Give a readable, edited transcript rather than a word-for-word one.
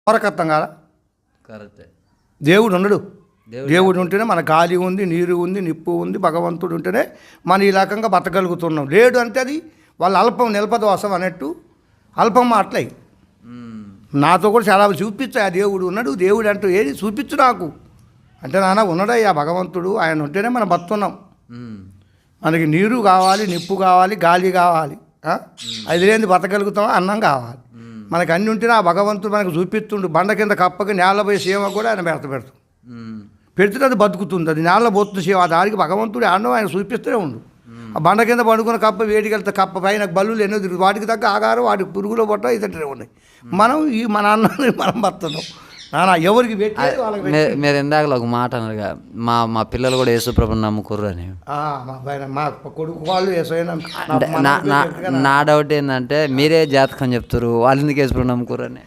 వరకత్తం కాదా? కరెక్టే. దేవుడు ఉండడు. దేవుడు ఉంటేనే మన గాలి ఉంది, నీరు ఉంది, నిప్పు ఉంది. భగవంతుడు ఉంటేనే మనం ఈ రకంగా బతకగలుగుతున్నాం. లేడు అంటే అది వాళ్ళ అల్పం నిలపదోసం అన్నట్టు అల్పం మాటలై. నాతో కూడా చాలా చూపించా, దేవుడు ఉన్నాడు, దేవుడు అంటూ ఏది చూపించు నాకు అంటే, నాన్న ఉన్నాడయ్యా భగవంతుడు, ఆయన ఉంటేనే మనం బతున్నాం. మనకి నీరు కావాలి, నిప్పు కావాలి, గాలి కావాలి. అది లేని బతకగలుగుతామా? అన్నం కావాలి. మనకి అన్ని ఉంటేనే ఆ భగవంతుడు మనకు చూపిస్తుండు. బండ కింద కప్పకి నేలపోయి సీమ కూడా ఆయన పెడుతుంది. పెడితే అది బతుకుతుంది. అది నేల పోతుంది సీమ. ఆ దానికి భగవంతుడు ఆడడం ఆయన చూపిస్తూనే ఉండు. ఆ బండ కింద పండుకున్న కప్ప వేడికి వెళ్తే కప్ప పైన బల్లులు ఎన్నో తిరుగుతుంది. వాటికి తగ్గ ఆగారం, వాటికి పురుగులో పొట్ట ఇతనే ఉన్నాయి. మనం ఈ మన అన్నాన్ని మనం బతున్నాం. నాన్న ఎవరికి మీరు ఇందాక ఒక మాట అన్నారుగా, మా పిల్లలు కూడా యేసుప్రభుని నమ్ముకుర్రు అని. మా కొడుకు వాళ్ళు నా డౌట్ ఏంటంటే, మీరే జాతకం చెప్తారు, వాళ్ళు ఎందుకు యేసుప్రభుని నమ్ముకుర్రు అని.